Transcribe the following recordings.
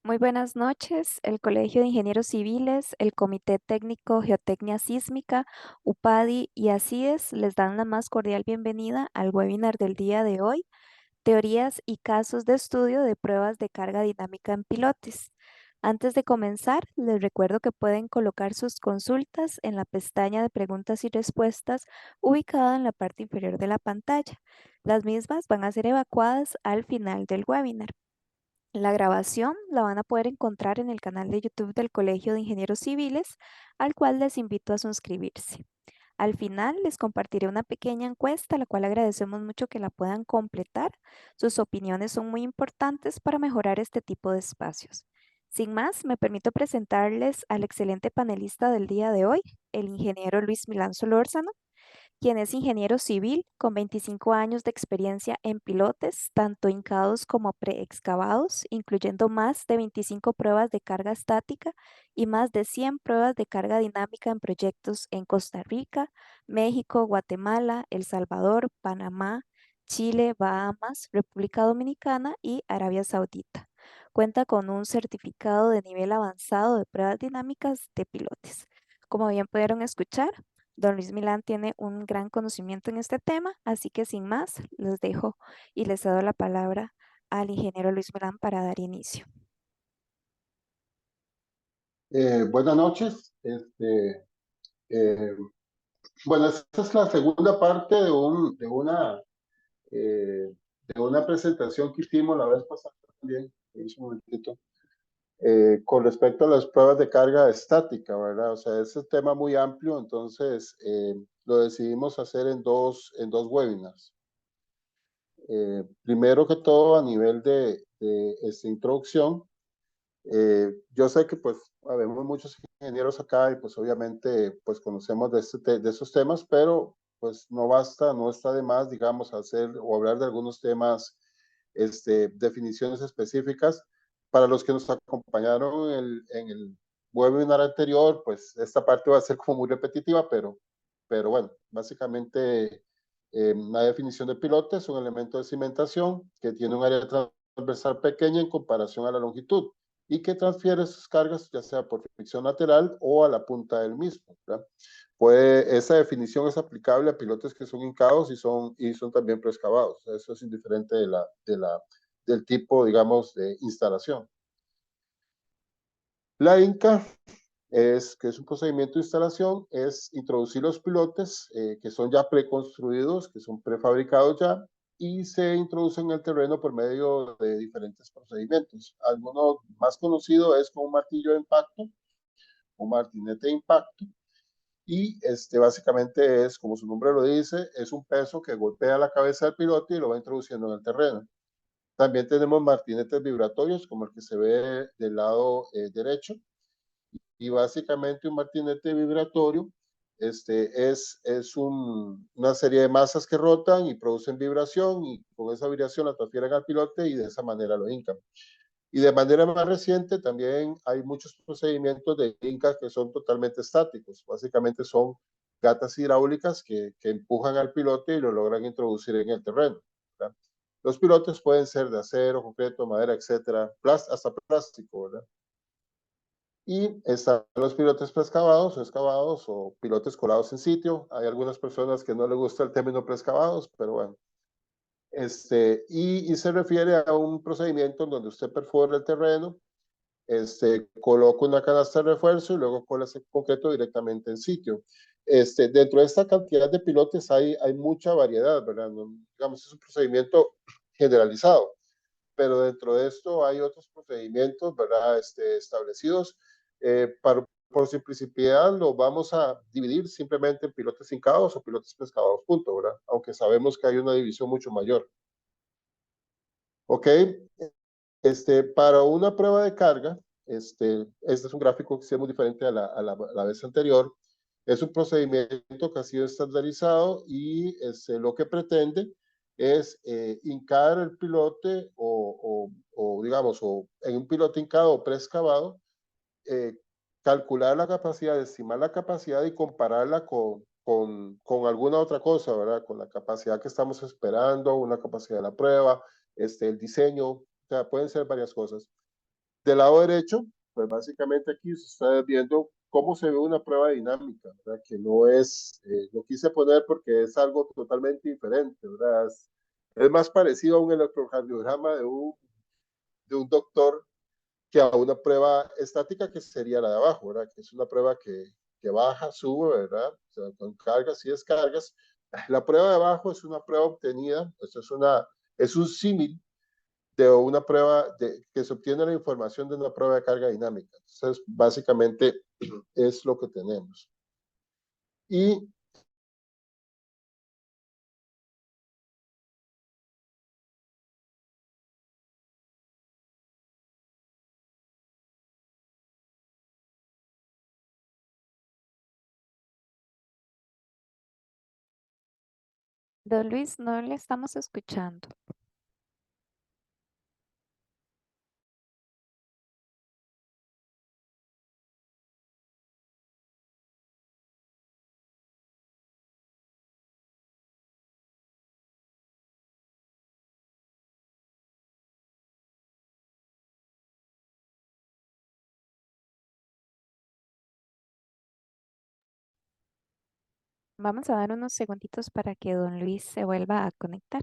Muy buenas noches. El Colegio de Ingenieros Civiles, el Comité Técnico Geotecnia Sísmica, UPADI y ACIDES les dan la más cordial bienvenida al webinar del día de hoy, Teorías y casos de estudio de pruebas de carga dinámica en pilotes. Antes de comenzar, les recuerdo que pueden colocar sus consultas en la pestaña de preguntas y respuestas ubicada en la parte inferior de la pantalla. Las mismas van a ser evacuadas al final del webinar. La grabación la van a poder encontrar en el canal de YouTube del Colegio de Ingenieros Civiles, al cual les invito a suscribirse. Al final les compartiré una pequeña encuesta, la cual agradecemos mucho que la puedan completar. Sus opiniones son muy importantes para mejorar este tipo de espacios. Sin más, me permito presentarles al excelente panelista del día de hoy, el ingeniero Luis Milán Solórzano, quien es ingeniero civil con 25 años de experiencia en pilotes, tanto hincados como preexcavados, incluyendo más de 25 pruebas de carga estática y más de 100 pruebas de carga dinámica en proyectos en Costa Rica, México, Guatemala, El Salvador, Panamá, Chile, Bahamas, República Dominicana y Arabia Saudita. Cuenta con un certificado de nivel avanzado de pruebas dinámicas de pilotes. Como bien pudieron escuchar, Don Luis Milán tiene un gran conocimiento en este tema, así que sin más, les dejo y les cedo la palabra al ingeniero Luis Milán para dar inicio. Buenas noches. Eh, bueno, esta es la segunda parte de una presentación que hicimos la vez pasada también, un momentito, con respecto a las pruebas de carga estática, ¿verdad? O sea, es un tema muy amplio, entonces lo decidimos hacer en dos webinars. Primero que todo, a nivel de esta introducción. Yo sé que pues habemos muchos ingenieros acá y pues obviamente pues conocemos de esos temas, pero pues no basta, no está de más, digamos, hacer o hablar de algunos temas, definiciones específicas. Para los que nos acompañaron en el webinar anterior, pues esta parte va a ser como muy repetitiva, pero bueno, básicamente la definición de pilote es un elemento de cimentación que tiene un área transversal pequeña en comparación a la longitud y que transfiere sus cargas ya sea por fricción lateral o a la punta del mismo, ¿verdad? Esa definición es aplicable a pilotes que son hincados y son también preexcavados. Eso es indiferente del tipo, digamos, de instalación. La INCA que es un procedimiento de instalación, es introducir los pilotes que son ya preconstruidos, que son prefabricados ya, y se introducen en el terreno por medio de diferentes procedimientos. Alguno más conocido es con un martillo de impacto, un martinete de impacto, y básicamente es, como su nombre lo dice, es un peso que golpea la cabeza del pilote y lo va introduciendo en el terreno. También tenemos martinetes vibratorios, como el que se ve del lado derecho, y básicamente un martinete vibratorio una serie de masas que rotan y producen vibración y con esa vibración la transfieren al pilote y de esa manera lo hincan. Y de manera más reciente también hay muchos procedimientos de hinca que son totalmente estáticos. Básicamente son gatas hidráulicas que empujan al pilote y lo logran introducir en el terreno, ¿verdad? Los pilotes pueden ser de acero, concreto, madera, etcétera, hasta plástico, ¿verdad? Y están los pilotes preexcavados o pilotes colados en sitio. Hay algunas personas que no les gusta el término preexcavados, pero bueno. Y se refiere a un procedimiento en donde usted perfora el terreno, coloca una canasta de refuerzo y luego cola ese concreto directamente en sitio. Dentro de esta cantidad de pilotes hay mucha variedad, ¿verdad? No, digamos, es un procedimiento generalizado, pero dentro de esto hay otros procedimientos, ¿verdad? Establecidos. Por simplicidad lo vamos a dividir simplemente en pilotes hincados o pilotes pescados, punto, ¿verdad? Aunque sabemos que hay una división mucho mayor. ¿Ok? Para una prueba de carga, este es un gráfico que es muy diferente a la vez anterior. Es un procedimiento que ha sido estandarizado y lo que pretende es hincar el pilote digamos, o en un pilote hincado o preexcavado, eh, calcular la capacidad, estimar la capacidad y compararla con alguna otra cosa, ¿verdad? Con la capacidad que estamos esperando, una capacidad de la prueba, el diseño, o sea, pueden ser varias cosas. Del lado derecho, pues básicamente aquí se está viendo cómo se ve una prueba dinámica, ¿verdad? Que no es, lo quise poner porque es algo totalmente diferente, ¿verdad? Es más parecido a un electrocardiograma de un doctor que a una prueba estática que sería la de abajo, ¿verdad? Que es una prueba que baja, sube, ¿verdad? O sea, con cargas y descargas. La prueba de abajo es una prueba obtenida, esto es un símil de una prueba que se obtiene la información de una prueba de carga dinámica. Entonces, básicamente es lo que tenemos. Y Don Luis, no le estamos escuchando. Vamos a dar unos segunditos para que don Luis se vuelva a conectar.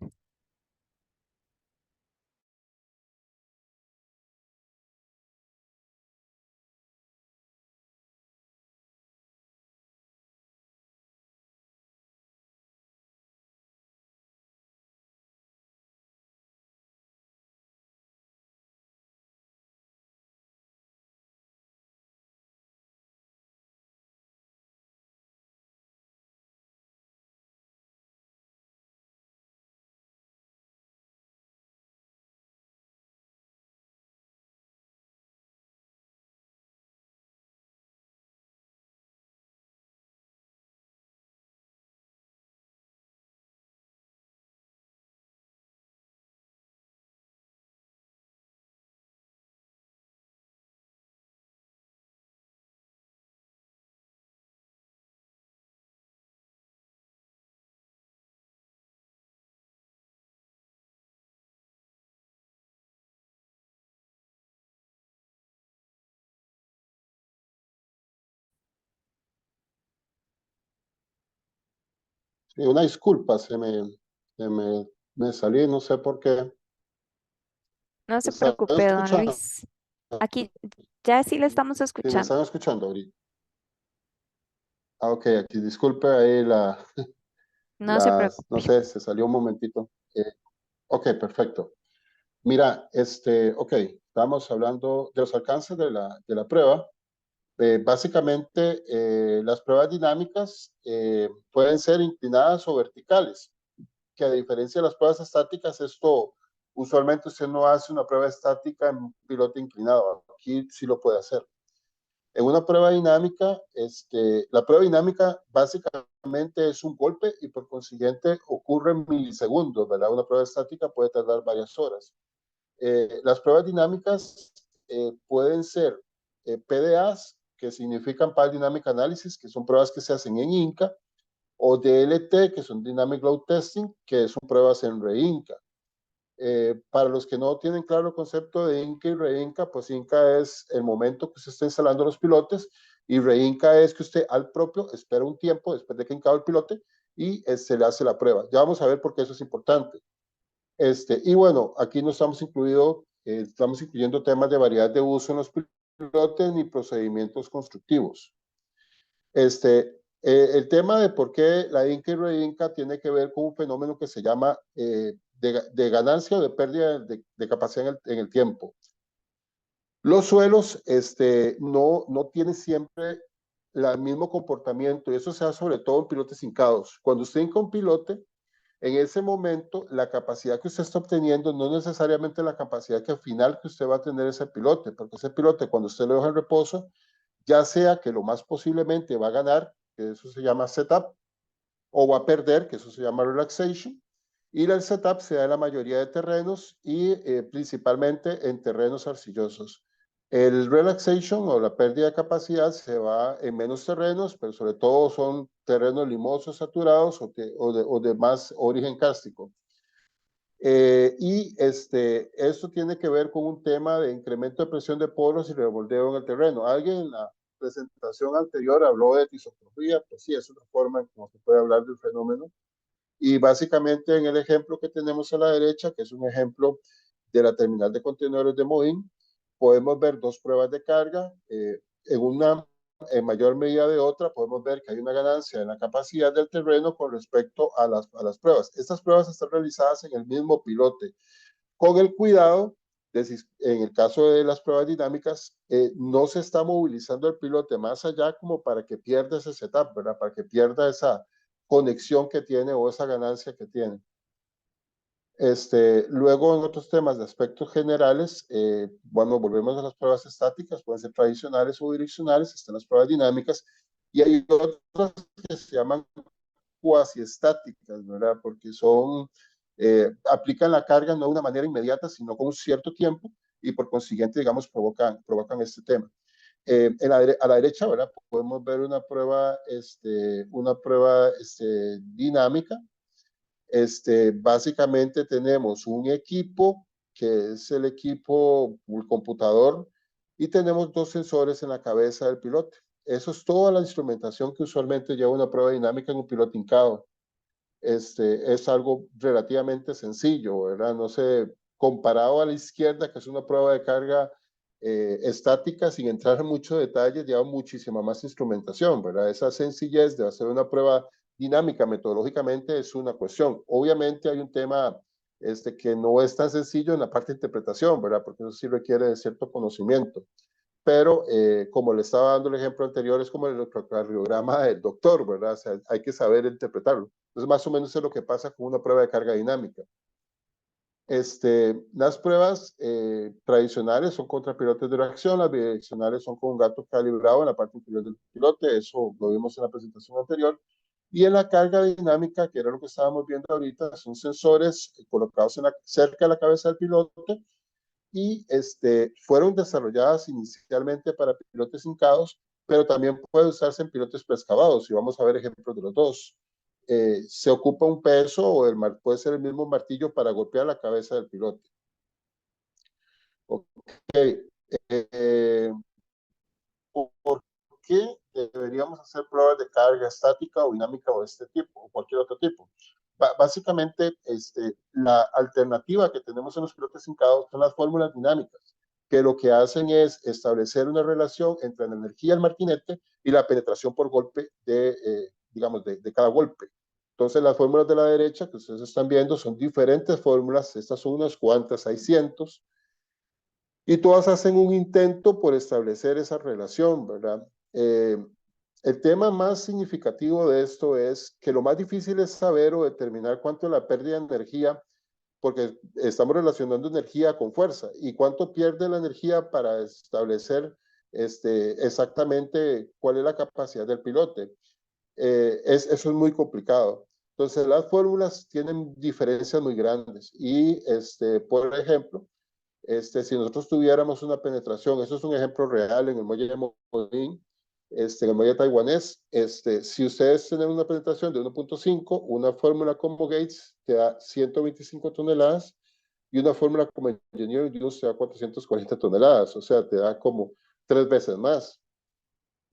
sí, una disculpa, me salí, no sé por qué. No ¿Me se están preocupe, don escuchando? Luis. Aquí ya sí le estamos Sí, me escuchando. están escuchando ahorita. Ah, ok, aquí disculpe ahí No se no preocupe. sé, se salió un momentito. Ok, perfecto. Mira, ok, estamos hablando de los alcances de la prueba. Básicamente, las pruebas dinámicas pueden ser inclinadas o verticales, que a diferencia de las pruebas estáticas, esto usualmente usted no hace una prueba estática en un piloto inclinado. Aquí sí lo puede hacer. En una prueba dinámica, la prueba dinámica básicamente es un golpe y por consiguiente ocurre en milisegundos, ¿verdad? Una prueba estática puede tardar varias horas. Las pruebas dinámicas pueden ser PDAs, que significan Path Dynamic Analysis, que son pruebas que se hacen en INCA, o DLT, que son Dynamic Load Testing, que son pruebas en REINCA. Para los que no tienen claro el concepto de INCA y REINCA, pues INCA es el momento que usted está instalando los pilotes y REINCA es que usted al propio espera un tiempo después de que hincado el pilote y se le hace la prueba. Ya vamos a ver por qué eso es importante. Y bueno, aquí no estamos incluyendo temas de variedad de uso en los pilotes ni procedimientos constructivos. El tema de por qué la Inca y Reinca tiene que ver con un fenómeno que se llama de ganancia o de pérdida de capacidad en el tiempo. Los suelos no tienen siempre el mismo comportamiento y eso se da sobre todo en pilotes hincados. Cuando usted hinca un pilote, en ese momento la capacidad que usted está obteniendo no es necesariamente la capacidad que al final que usted va a tener ese pilote, porque ese pilote cuando usted lo deja en reposo, ya sea que lo más posiblemente va a ganar, que eso se llama setup, o va a perder, que eso se llama relaxation, y el setup se da en la mayoría de terrenos y principalmente en terrenos arcillosos. El relaxation o la pérdida de capacidad se va en menos terrenos, pero sobre todo son terrenos limosos, saturados o de más origen kárstico. Esto tiene que ver con un tema de incremento de presión de poros y remoldeo en el terreno. Alguien en la presentación anterior habló de tisotropía, pues sí, es una forma en cómo se puede hablar del fenómeno. Y básicamente en el ejemplo que tenemos a la derecha, que es un ejemplo de la terminal de contenedores de Moín, podemos ver dos pruebas de carga. En una en mayor medida de otra, podemos ver que hay una ganancia en la capacidad del terreno con respecto a las pruebas. Estas pruebas están realizadas en el mismo pilote, con el cuidado de si en el caso de las pruebas dinámicas, no se está movilizando el pilote más allá como para que pierda ese setup, ¿verdad? Para que pierda esa conexión que tiene o esa ganancia que tiene. Luego, en otros temas de aspectos generales, bueno, volvemos a las pruebas estáticas, pueden ser tradicionales o direccionales, están las pruebas dinámicas, y hay otras que se llaman cuasi estáticas, ¿verdad? Porque aplican la carga no de una manera inmediata, sino con un cierto tiempo, y por consiguiente, digamos, provocan este tema. A la derecha, ¿verdad? Podemos ver una prueba dinámica. Básicamente tenemos un equipo que es el equipo, el computador, y tenemos dos sensores en la cabeza del piloto. Eso es toda la instrumentación que usualmente lleva una prueba dinámica en un piloto hincado. Es algo relativamente sencillo, ¿verdad? No sé, comparado a la izquierda, que es una prueba de carga estática, sin entrar en mucho detalle, lleva muchísima más instrumentación, ¿verdad? Esa sencillez de hacer una prueba dinámica metodológicamente es una cuestión. Obviamente hay un tema que no es tan sencillo en la parte de interpretación, ¿verdad? Porque eso sí requiere de cierto conocimiento. Pero como le estaba dando el ejemplo anterior, es como el electrocardiograma del doctor, ¿verdad? O sea, hay que saber interpretarlo. Entonces, más o menos es lo que pasa con una prueba de carga dinámica. Las pruebas tradicionales son contra pilotes de reacción, las bidireccionales son con un gato calibrado en la parte inferior del pilote, eso lo vimos en la presentación anterior. Y en la carga dinámica, que era lo que estábamos viendo ahorita, son sensores colocados cerca de la cabeza del pilote y fueron desarrolladas inicialmente para pilotes hincados, pero también puede usarse en pilotes preexcavados, y vamos a ver ejemplos de los dos. Se ocupa un peso o puede ser el mismo martillo para golpear la cabeza del piloto. Ok. Eh, ¿Por qué deberíamos hacer pruebas de carga estática o dinámica o de este tipo o cualquier otro tipo? Básicamente, la alternativa que tenemos en los pilotes hincados son las fórmulas dinámicas, que lo que hacen es establecer una relación entre la energía del martinete y la penetración por golpe digamos, de cada golpe. Entonces, las fórmulas de la derecha que ustedes están viendo son diferentes fórmulas, estas son unas cuantas, hay cientos, y todas hacen un intento por establecer esa relación, ¿verdad? El tema más significativo de esto es que lo más difícil es saber o determinar cuánto es la pérdida de energía, porque estamos relacionando energía con fuerza, y cuánto pierde la energía para establecer exactamente cuál es la capacidad del pilote. Eso es muy complicado. Entonces, las fórmulas tienen diferencias muy grandes, y por ejemplo, si nosotros tuviéramos una penetración, eso es un ejemplo real en el muelle de Moín, en el muelle taiwanés, si ustedes tienen una penetración de 1.5, una fórmula como Gates te da 125 toneladas, y una fórmula como Engineering Use te da 440 toneladas, o sea, te da como 3 veces más.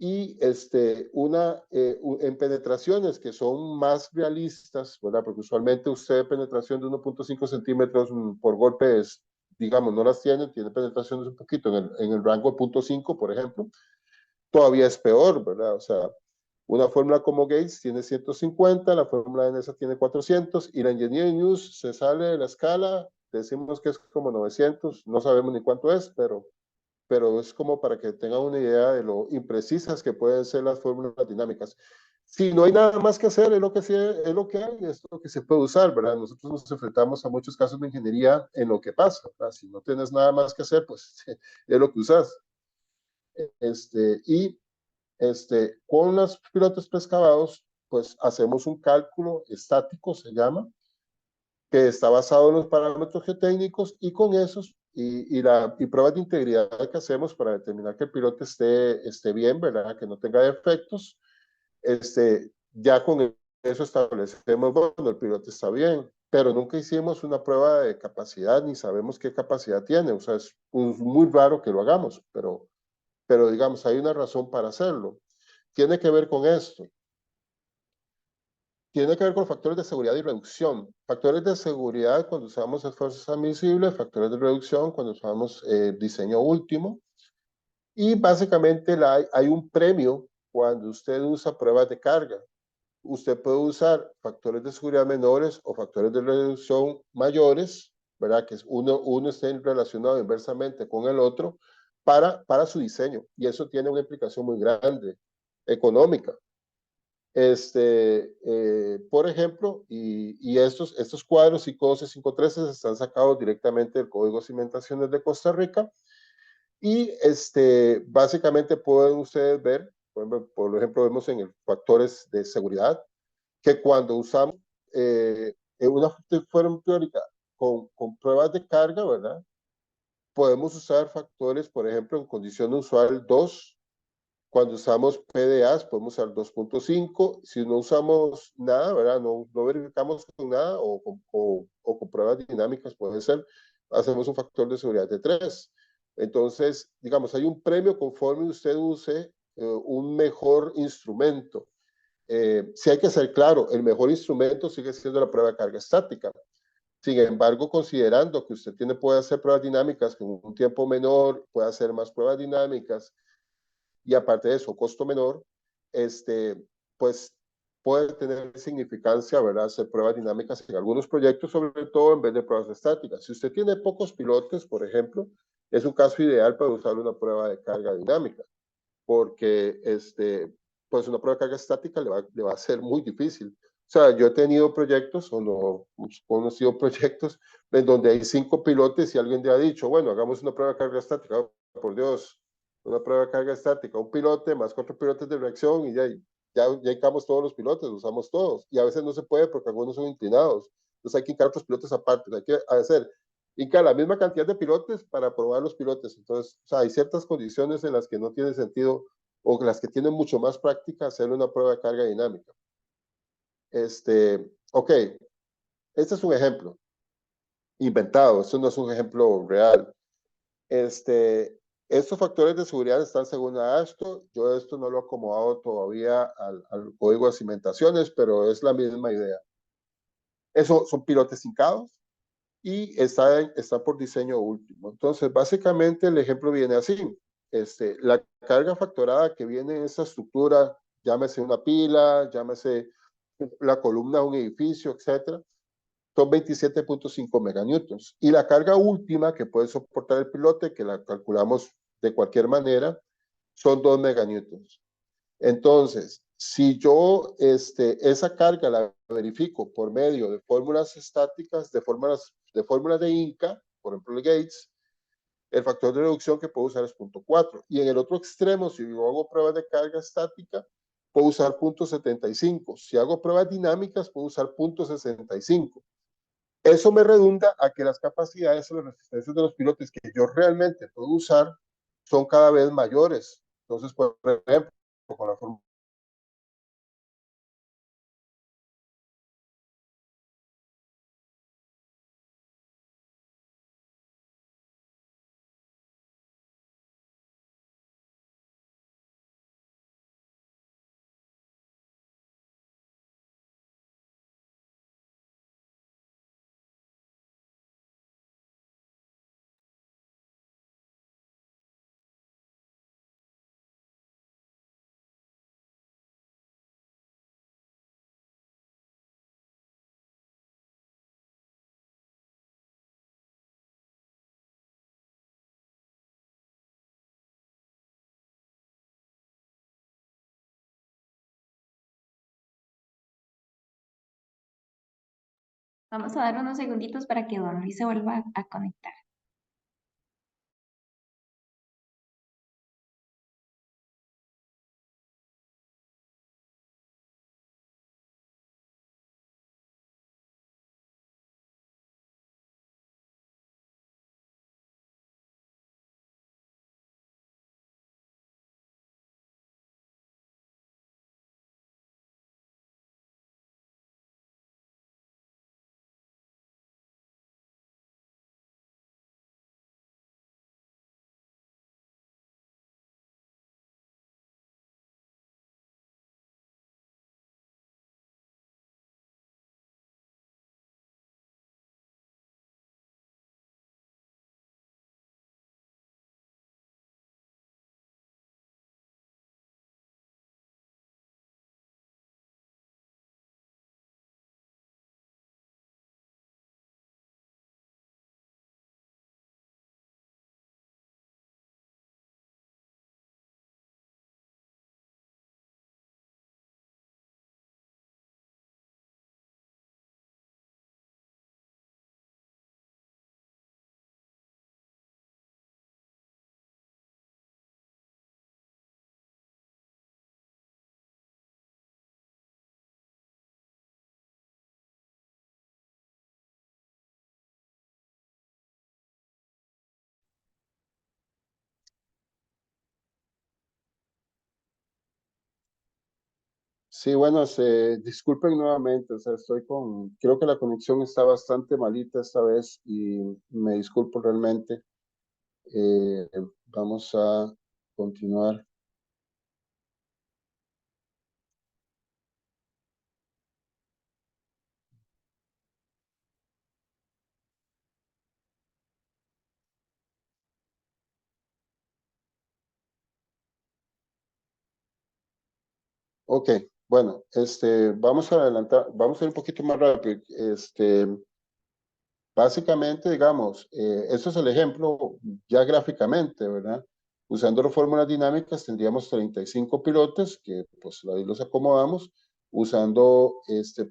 Y en penetraciones que son más realistas, ¿verdad? Porque usualmente usted penetración de 1.5 centímetros por golpe es, digamos, no las tiene penetraciones un poquito en el rango de 0.5, por ejemplo, todavía es peor, ¿verdad? O sea, una fórmula como Gates tiene 150, la fórmula de NESA tiene 400, y la Engineering Use se sale de la escala, decimos que es como 900, no sabemos ni cuánto es, pero es como para que tengan una idea de lo imprecisas que pueden ser las fórmulas dinámicas. Si no hay nada más que hacer, es lo que, es lo que hay, es lo que se puede usar, ¿verdad? Nosotros nos enfrentamos a muchos casos de ingeniería en lo que pasa, ¿verdad? Si no tienes nada más que hacer, pues es lo que usas. Y con los pilotos preexcavados, pues hacemos un cálculo estático, se llama, que está basado en los parámetros geotécnicos, y con esos y pruebas de integridad que hacemos para determinar que el piloto esté bien, ¿verdad? Que no tenga defectos, ya con eso establecemos, bueno, el piloto está bien. pero nunca hicimos una prueba de capacidad ni sabemos qué capacidad tiene. O sea, es muy raro que lo hagamos, pero digamos, hay una razón para hacerlo. Tiene que ver con esto. Tiene que ver con factores de seguridad y reducción. Factores de seguridad cuando usamos esfuerzos admisibles, factores de reducción cuando usamos diseño último. Y básicamente hay un premio cuando usted usa pruebas de carga. Usted puede usar factores de seguridad menores o factores de reducción mayores, ¿verdad? Que uno esté relacionado inversamente con el otro para su diseño. Y eso tiene una implicación muy grande, económica. Por ejemplo, y estos cuadros ICOSE 513 están sacados directamente del Código de Cimentaciones de Costa Rica y básicamente pueden ustedes ver, por ejemplo, vemos en el factores de seguridad, que cuando usamos una forma teórica con pruebas de carga, ¿verdad? Podemos usar factores, por ejemplo, en condición usual 2. Cuando usamos PDAs, podemos usar 2.5. Si no usamos nada, ¿verdad? No verificamos con nada o con pruebas dinámicas, puede ser, hacemos un factor de seguridad de 3. Entonces, digamos, hay un premio conforme usted use un mejor instrumento. Sí hay que ser claro, el mejor instrumento sigue siendo la prueba de carga estática. Sin embargo, considerando que usted puede hacer pruebas dinámicas con un tiempo menor, puede hacer más pruebas dinámicas, y aparte de eso, costo menor, pues puede tener significancia, ¿verdad? Hacer pruebas dinámicas en algunos proyectos, sobre todo en vez de pruebas estáticas. Si usted tiene pocos pilotes, por ejemplo, es un caso ideal para usar una prueba de carga dinámica, porque pues una prueba de carga estática le va a ser muy difícil. O sea, yo he tenido proyectos, o no, conocido proyectos, en donde hay 5 pilotes y alguien le ha dicho, bueno, hagamos una prueba de carga estática. Oh, por Dios, una prueba de carga estática, un pilote más 4 pilotes de reacción y ya hicimos todos los pilotes, los usamos todos. Y a veces no se puede porque algunos son inclinados. Entonces hay que hincar otros pilotes aparte, hay que hacer hincar la misma cantidad de pilotes para probar los pilotes. Entonces, o sea, hay ciertas condiciones en las que no tiene sentido o las que tienen mucho más práctica hacer una prueba de carga dinámica. Ok, este es un ejemplo inventado, esto no es un ejemplo real. Estos factores de seguridad están según AASHTO. Yo esto no lo he acomodado todavía al código de cimentaciones, pero es la misma idea. Eso son pilotes hincados y está por diseño último. Entonces, básicamente el ejemplo viene así. La carga factorada que viene en esta estructura, llámese una pila, llámese la columna de un edificio, etcétera, son 27.5 meganewtons. Y la carga última que puede soportar el pilote, que la calculamos de cualquier manera, son 2 meganewtons. Entonces, si yo esa carga la verifico por medio de fórmulas estáticas, de fórmulas de Inca, por ejemplo, el Gates, el factor de reducción que puedo usar es 0.4. Y en el otro extremo, si yo hago pruebas de carga estática, puedo usar 0.75. Si hago pruebas dinámicas, puedo usar 0.65. Eso me redunda a que las capacidades o las resistencias de los pilotes que yo realmente puedo usar son cada vez mayores. Entonces, por ejemplo, con la fórmula Vamos a dar unos segunditos para que Don Luis se vuelva a conectar. Sí, bueno, disculpen nuevamente, o sea, creo que la conexión está bastante malita esta vez y me disculpo realmente. Eh, Vamos a continuar. Ok, bueno, vamos a adelantar, vamos a ir un poquito más rápido. Básicamente, digamos, esto es el ejemplo ya gráficamente, ¿verdad? Usando las fórmulas dinámicas tendríamos 35 pilotes que pues ahí los acomodamos. Usando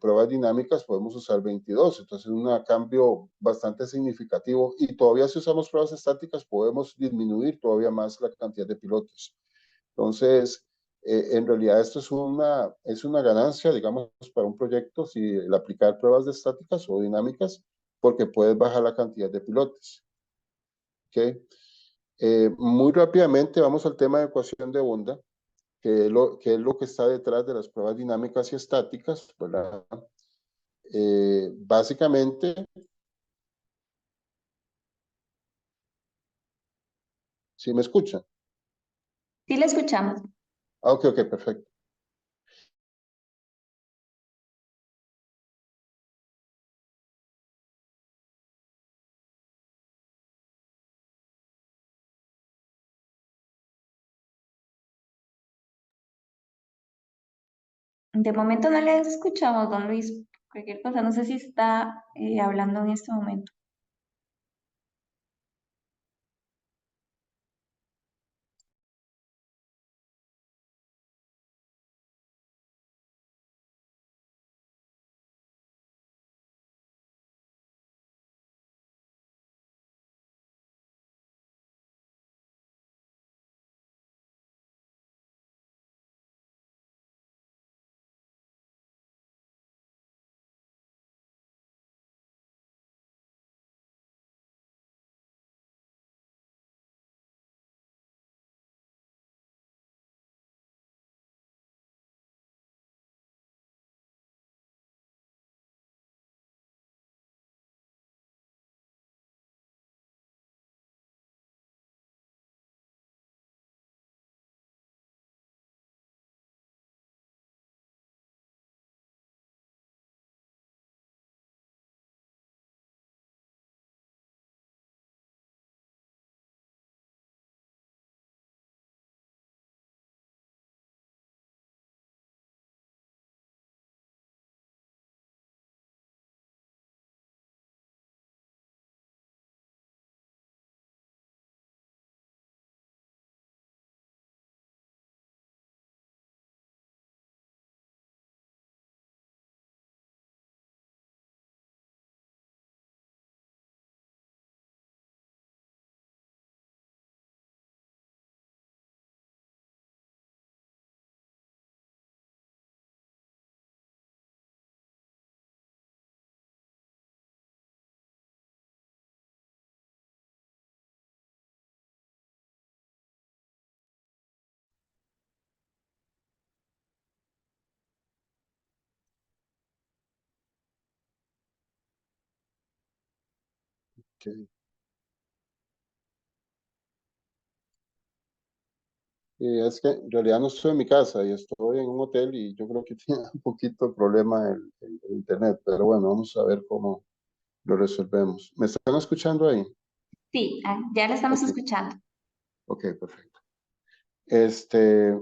pruebas dinámicas podemos usar 22, entonces es un cambio bastante significativo y todavía si usamos pruebas estáticas podemos disminuir todavía más la cantidad de pilotos. Entonces, en realidad esto es una ganancia, digamos, para un proyecto si el aplicar pruebas de estáticas o dinámicas, porque puedes bajar la cantidad de pilotes. ¿Okay? Muy rápidamente vamos al tema de ecuación de onda, que es lo que está detrás de las pruebas dinámicas y estáticas, ¿verdad? Básicamente, ¿sí me escuchan? Sí, le escuchamos. Ah, ok, ok, perfecto. De momento no le escuchamos, don Luis. Cualquier cosa, no sé si está hablando en este momento. Okay. Y es que en realidad no estoy en mi casa y estoy en un hotel y yo creo que tiene un poquito de problema el internet, pero bueno, vamos a ver cómo lo resolvemos. ¿Me están escuchando ahí? Sí, ya le estamos Ok, escuchando. ok, perfecto.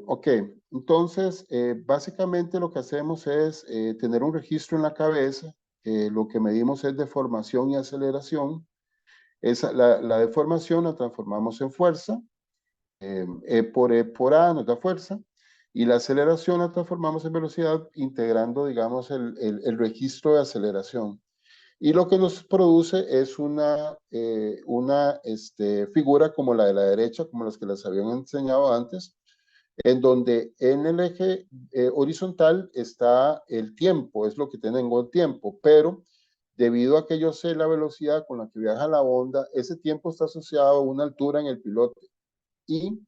Ok, entonces básicamente lo que hacemos es tener un registro en la cabeza. Lo que medimos es deformación y aceleración. La deformación la transformamos en fuerza. E por A nos da fuerza. Y la aceleración la transformamos en velocidad integrando, digamos, el registro de aceleración. Y lo que nos produce es una figura como la de la derecha, como las que les habían enseñado antes, en donde en el eje horizontal está el tiempo, es lo que tengo el tiempo, pero debido a que yo sé la velocidad con la que viaja la onda, ese tiempo está asociado a una altura en el pilote. Y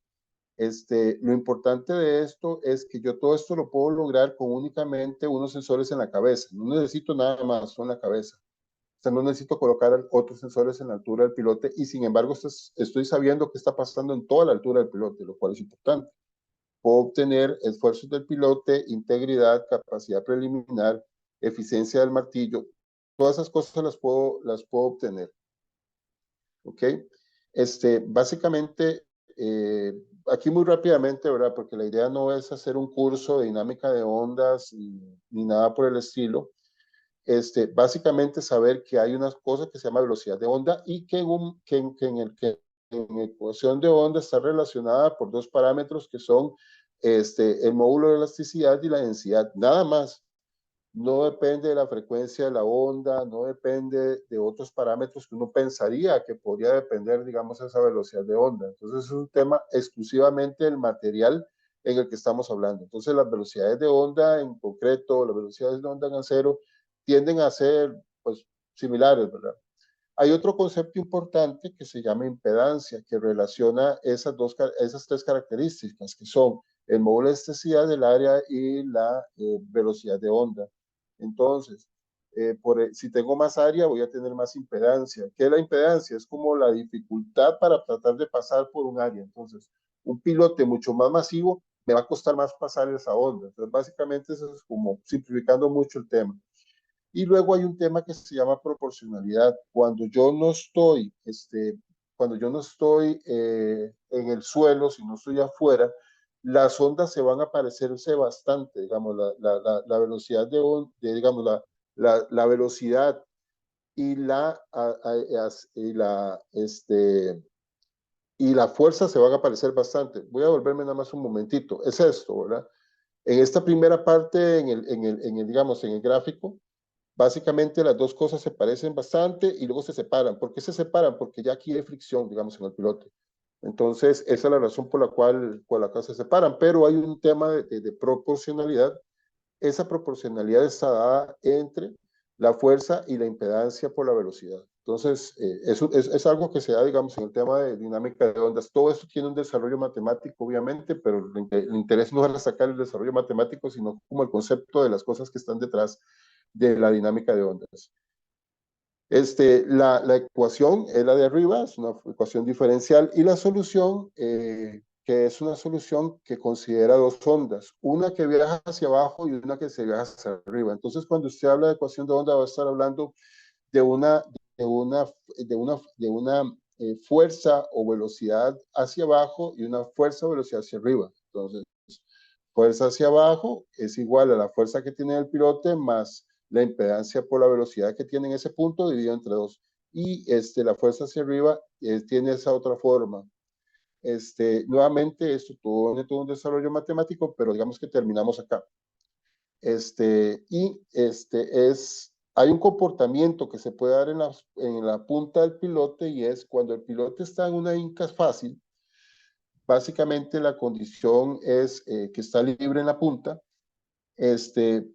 Lo importante de esto es que yo todo esto lo puedo lograr con únicamente unos sensores en la cabeza. No necesito nada más, son en la cabeza. O sea, no necesito colocar otros sensores en la altura del pilote y sin embargo estoy sabiendo qué está pasando en toda la altura del pilote, lo cual es importante. Puedo obtener esfuerzos del pilote, integridad, capacidad preliminar, eficiencia del martillo. Todas esas cosas las puedo obtener. ¿Ok? Básicamente, aquí muy rápidamente, ¿verdad? Porque la idea no es hacer un curso de dinámica de ondas ni nada por el estilo. Básicamente saber que hay una cosa que se llama velocidad de onda y en ecuación de onda está relacionada por dos parámetros que son el módulo de elasticidad y la densidad, nada más. No depende de la frecuencia de la onda, no depende de otros parámetros que uno pensaría que podría depender, digamos, de esa velocidad de onda. Entonces es un tema exclusivamente del material en el que estamos hablando. Entonces las velocidades de onda en concreto, las velocidades de onda en acero, tienden a ser pues similares, ¿verdad? Hay otro concepto importante que se llama impedancia, que relaciona esas tres características, que son el módulo de elasticidad del área y la velocidad de onda. Entonces, si tengo más área, voy a tener más impedancia. ¿Qué es la impedancia? Es como la dificultad para tratar de pasar por un área. Entonces, un pilote mucho más masivo me va a costar más pasar esa onda. Entonces, básicamente, eso es como simplificando mucho el tema. Y luego hay un tema que se llama proporcionalidad. Cuando yo no estoy en el suelo, si no estoy afuera, las ondas se van a parecerse bastante, digamos, la velocidad digamos, la velocidad y y y la fuerza se van a parecer bastante. Voy a volverme nada más un momentito. Es esto, ¿verdad? En esta primera parte, digamos, en el gráfico, básicamente las dos cosas se parecen bastante y luego se separan. ¿Por qué se separan? Porque ya aquí hay fricción, digamos, en el pilote. Entonces, esa es la razón por la cual se separan. Pero hay un tema de proporcionalidad. Esa proporcionalidad está dada entre la fuerza y la impedancia por la velocidad. Entonces, es algo que se da, digamos, en el tema de dinámica de ondas. Todo esto tiene un desarrollo matemático, obviamente, pero el interés no es sacar el desarrollo matemático, sino como el concepto de las cosas que están detrás de la dinámica de ondas. La ecuación es la de arriba, es una ecuación diferencial, y la solución, que es una solución que considera dos ondas, una que viaja hacia abajo y una que se viaja hacia arriba. Entonces, cuando usted habla de ecuación de onda, va a estar hablando de una fuerza o velocidad hacia abajo y una fuerza o velocidad hacia arriba. Entonces, fuerza hacia abajo es igual a la fuerza que tiene el pilote más la impedancia por la velocidad que tiene en ese punto dividido entre dos. Y la fuerza hacia arriba tiene esa otra forma. Nuevamente, esto tiene todo un desarrollo matemático, pero digamos que terminamos acá. Hay un comportamiento que se puede dar en la punta del pilote y es cuando el pilote está en una inca fácil, básicamente la condición es que está libre en la punta, se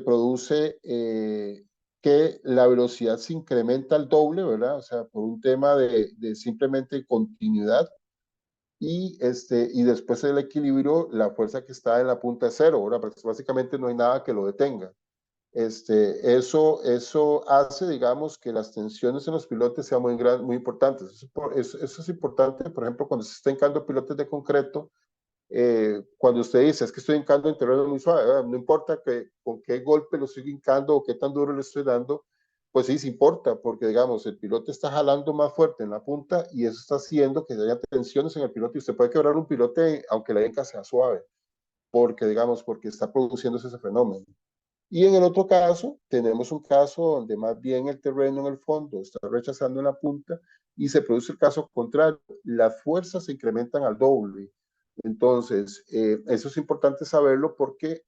produce que la velocidad se incrementa al doble, ¿verdad? O sea, por un tema de simplemente continuidad y después el equilibrio, la fuerza que está en la punta es cero, ¿verdad? Porque básicamente no hay nada que lo detenga. Eso hace, digamos, que las tensiones en los pilotes sean muy importantes. Eso es importante, por ejemplo, cuando se está hincando pilotes de concreto, cuando usted dice, es que estoy hincando en terreno muy suave, ¿verdad? No importa con qué golpe lo estoy hincando o qué tan duro le estoy dando, pues sí importa, porque digamos, el pilote está jalando más fuerte en la punta y eso está haciendo que haya tensiones en el pilote y usted puede quebrar un pilote aunque la hinca sea suave, porque está produciéndose ese fenómeno. Y en el otro caso, tenemos un caso donde más bien el terreno en el fondo está rechazando en la punta y se produce el caso contrario. Las fuerzas se incrementan al doble. Entonces, eso es importante saberlo porque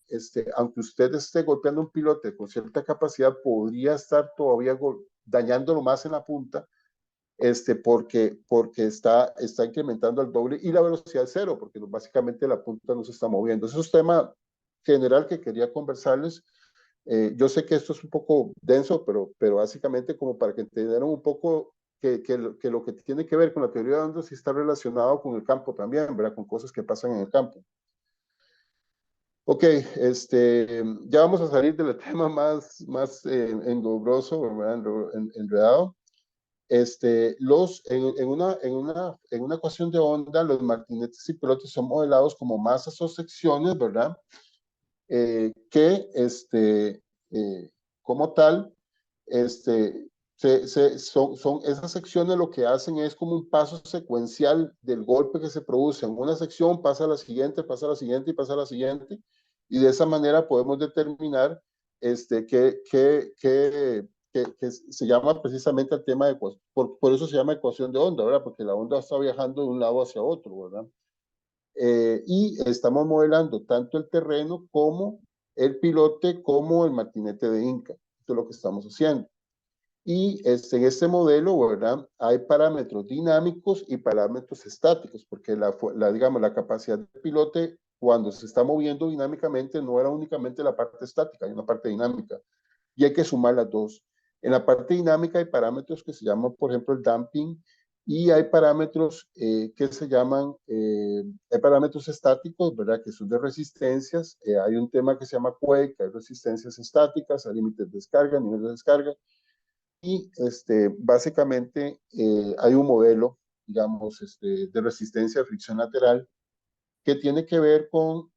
aunque usted esté golpeando un pilote con cierta capacidad, podría estar todavía dañándolo más en la punta porque está incrementando al doble y la velocidad es cero, porque básicamente la punta no se está moviendo. Eso es un tema general que quería conversarles. Yo sé que esto es un poco denso, pero básicamente como para que entendieran un poco que lo que tiene que ver con la teoría de ondas sí está relacionado con el campo también, ¿verdad? Con cosas que pasan en el campo. Ok, ya vamos a salir del tema más engorroso, ¿verdad? Enredado. En una ecuación de onda, los martinetes y pelotes son modelados como masas o secciones, ¿verdad? Que como tal, este, esas secciones lo que hacen es como un paso secuencial del golpe que se produce en una sección, pasa a la siguiente, pasa a la siguiente y pasa a la siguiente, y de esa manera podemos determinar que se llama precisamente el tema de ecuación, por eso se llama ecuación de onda, ¿verdad? Porque la onda está viajando de un lado hacia otro, ¿verdad? Y estamos modelando tanto el terreno como el pilote como el martinete de Inca. Eso es lo que estamos haciendo. Y en este modelo, ¿verdad? Hay parámetros dinámicos y parámetros estáticos, porque digamos, la capacidad del pilote cuando se está moviendo dinámicamente no era únicamente la parte estática, hay una parte dinámica y hay que sumar las dos. En la parte dinámica hay parámetros que se llaman, por ejemplo, el damping, y hay parámetros que se llaman, hay parámetros estáticos, ¿verdad? Que son de resistencias. Hay un tema que se llama quake, hay resistencias estáticas, hay límites de descarga, niveles de descarga, y básicamente hay un modelo, digamos, de resistencia a fricción lateral que tiene que ver por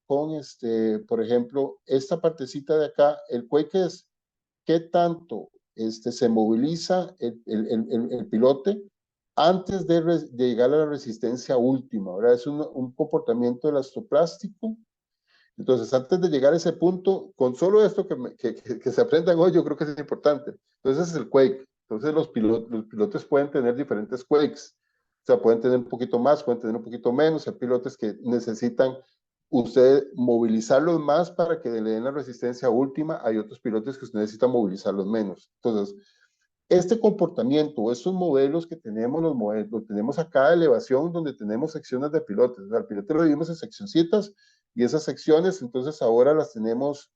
ejemplo, esta partecita de acá, el quake es qué tanto se moviliza el pilote antes de llegar a la resistencia última, ¿verdad? Es un comportamiento elastoplástico. Entonces, antes de llegar a ese punto, con solo esto que se aprendan hoy, yo creo que es importante. Entonces, es el quake. Entonces, los pilotes pueden tener diferentes quakes. O sea, pueden tener un poquito más, pueden tener un poquito menos. Hay pilotos que necesitan usted movilizarlos más para que le den la resistencia última. Hay otros pilotos que usted necesita movilizarlos menos. Entonces, este comportamiento, estos modelos que tenemos, los modelos, tenemos a cada elevación donde tenemos secciones de pilotes. O sea, el pilote lo dividimos en seccioncitas y esas secciones, entonces ahora las tenemos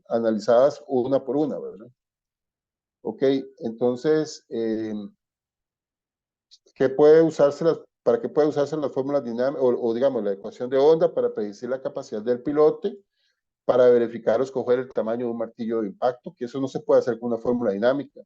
analizadas una por una, ¿verdad? Ok, entonces, ¿para qué puede usarse las fórmulas dinámicas o digamos la ecuación de onda para predecir la capacidad del pilote, para verificar o escoger el tamaño de un martillo de impacto, que eso no se puede hacer con una fórmula dinámica,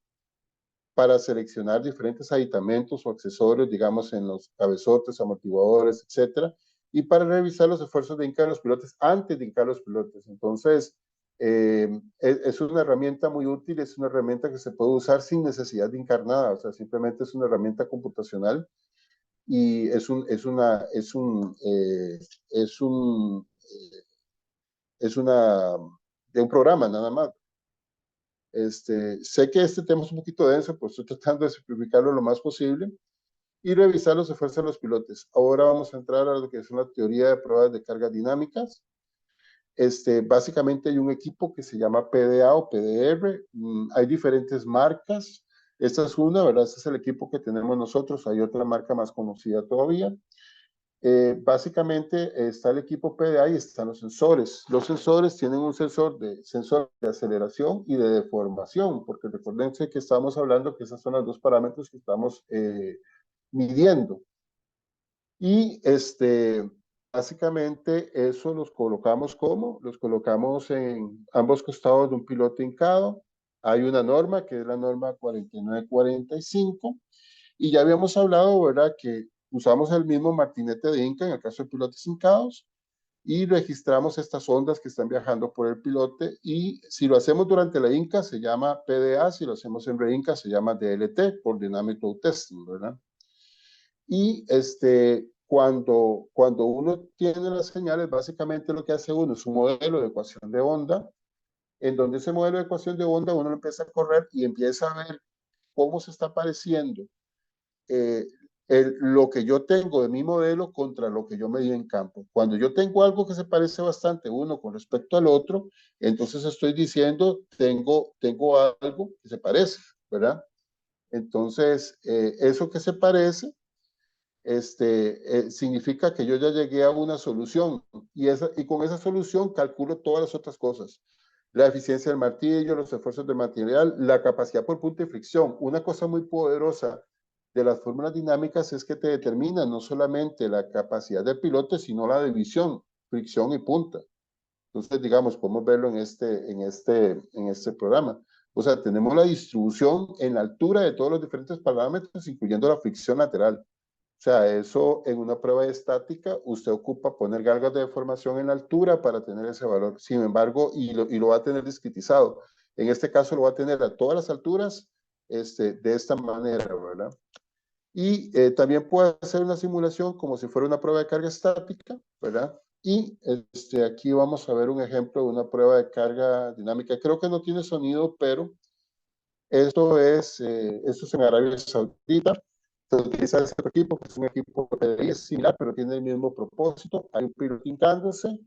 para seleccionar diferentes aditamentos o accesorios, digamos, en los cabezotes, amortiguadores, etcétera, y para revisar los esfuerzos de hincar los pilotes antes de hincar los pilotes. Entonces, es una herramienta muy útil, es una herramienta que se puede usar sin necesidad de hincar nada, o sea, simplemente es una herramienta computacional y es una, de un programa nada más. Sé que este tema es un poquito denso, pues estoy tratando de simplificarlo lo más posible y revisar los esfuerzos de los pilotes. Ahora vamos a entrar a lo que es una teoría de pruebas de cargas dinámicas. Básicamente hay un equipo que se llama PDA o PDR. Hay diferentes marcas. Esta es una, ¿verdad? Este es el equipo que tenemos nosotros. Hay otra marca más conocida todavía. Básicamente está el equipo PDA y están los sensores. Los sensores tienen un sensor de aceleración y de deformación, porque recuerden que estamos hablando que esos son los dos parámetros que estamos midiendo. Y básicamente eso los colocamos en ambos costados de un piloto hincado. Hay una norma que es la norma 4945 y ya habíamos hablado, ¿verdad? Que usamos el mismo martinete de Inca en el caso de pilotes hincados y registramos estas ondas que están viajando por el pilote y si lo hacemos durante la Inca se llama PDA, si lo hacemos en re-Inca se llama DLT, por Dynamic Load Testing, ¿verdad? Y cuando uno tiene las señales, básicamente lo que hace uno es un modelo de ecuación de onda, en donde ese modelo de ecuación de onda uno lo empieza a correr y empieza a ver cómo se está pareciendo eh, lo que yo tengo de mi modelo contra lo que yo medí en campo. Cuando yo tengo algo que se parece bastante uno con respecto al otro, entonces estoy diciendo, tengo algo que se parece, ¿verdad? Entonces, eso que se parece, significa que yo ya llegué a una solución y con esa solución calculo todas las otras cosas. La eficiencia del martillo, los esfuerzos de material, la capacidad por punto de fricción. Una cosa muy poderosa de las fórmulas dinámicas es que te determina no solamente la capacidad del pilote, sino la división, fricción y punta. Entonces, digamos, podemos verlo en este programa. O sea, tenemos la distribución en la altura de todos los diferentes parámetros, incluyendo la fricción lateral. O sea, eso en una prueba de estática, usted ocupa poner galgas de deformación en la altura para tener ese valor. Sin embargo, y lo va a tener discretizado. En este caso lo va a tener a todas las alturas de esta manera, ¿verdad? Y también puede hacer una simulación como si fuera una prueba de carga estática, ¿verdad? Y aquí vamos a ver un ejemplo de una prueba de carga dinámica. Creo que no tiene sonido, pero esto es en Arabia Saudita. Se utiliza este equipo, que es un equipo que es similar, pero tiene el mismo propósito. Hay un piloto hincándose